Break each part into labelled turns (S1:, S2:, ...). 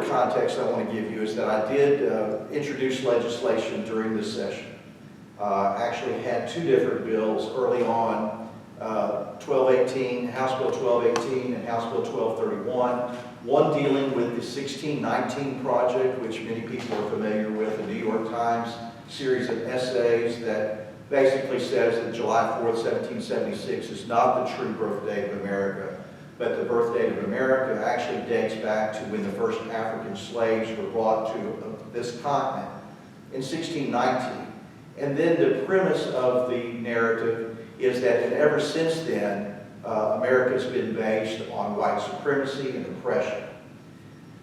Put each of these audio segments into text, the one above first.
S1: context I want to give you is that I did introduce legislation during this session. Actually had two different bills early on, 1218, House Bill 1218 and House Bill 1231. One dealing with the 1619 project, which many people are familiar with, the New York Times series of essays that basically says that July 4th, 1776 is not the true birth date of America, but the birth date of America actually dates back to when the first African slaves were brought to this continent in 1619. And then the premise of the narrative is that ever since then, America's been based on white supremacy and oppression.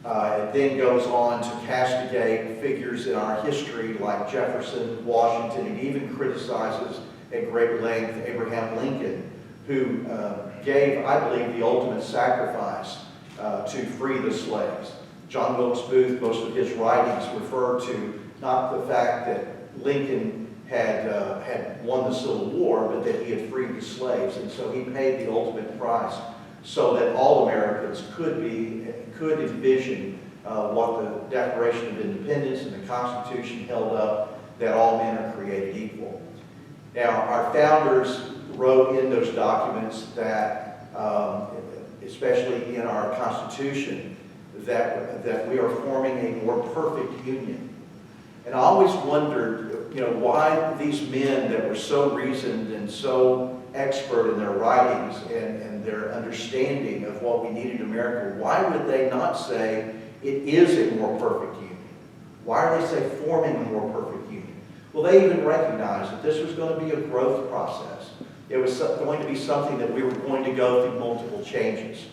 S1: It then goes on to castigate figures in our history like Jefferson, Washington, and even criticizes at great length Abraham Lincoln, who gave, I believe, the ultimate sacrifice to free the slaves. John Wilkes Booth, most of his writings refer to not the fact that Lincoln had won the Civil War, but that he had freed the slaves, and so he paid the ultimate price so that all Americans could envision what the Declaration of Independence and the Constitution held up, that all men are created equal. Now, our founders wrote in those documents that, especially in our Constitution, that we are forming a more perfect union. And I always wondered, why these men that were so reasoned and so expert in their writings and their understanding of what we needed in America, why would they not say it is a more perfect union? Why do they say forming a more perfect union? Well, they even recognized that this was going to be a growth process. It was going to be something that we were going to go through multiple changes.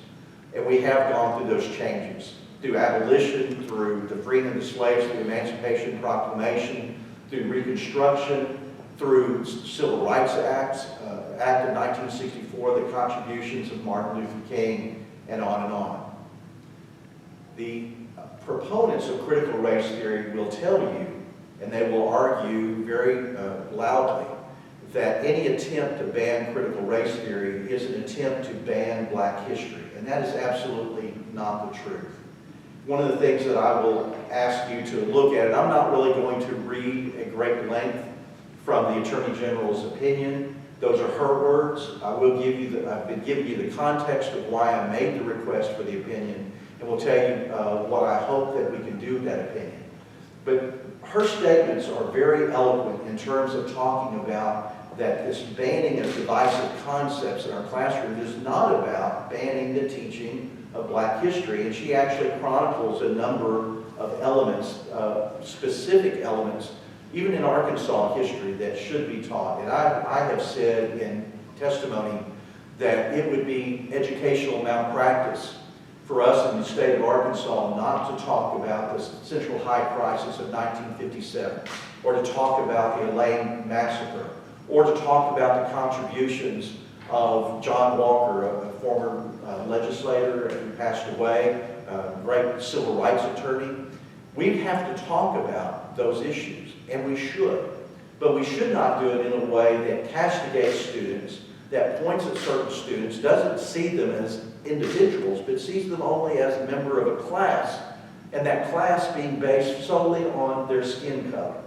S1: And we have gone through those changes. Through abolition, through the freeing of the slaves, through the Emancipation Proclamation, through Reconstruction, through Civil Rights Act of 1964, the contributions of Martin Luther King, and on and on. The proponents of critical race theory will tell you, and they will argue very loudly, that any attempt to ban critical race theory is an attempt to ban black history, and that is absolutely not the truth. One of the things that I will ask you to look at, and I'm not really going to read at great length from the Attorney General's opinion. Those are her words. I've been giving you the context of why I made the request for the opinion, and will tell you what I hope that we can do with that opinion. But her statements are very eloquent in terms of talking about that this banning of divisive concepts in our classroom is not about banning the teaching of black history, and she actually chronicles a number of elements, specific elements, even in Arkansas history, that should be taught. And I have said in testimony that it would be educational malpractice for us in the state of Arkansas not to talk about the Central High Crisis of 1957, or to talk about the Elaine Massacre, or to talk about the contributions of John Walker, a former legislator who passed away, a great civil rights attorney. We have to talk about those issues, and we should. But we should not do it in a way that castigates students, that points at certain students, doesn't see them as individuals, but sees them only as a member of a class, and that class being based solely on their skin color.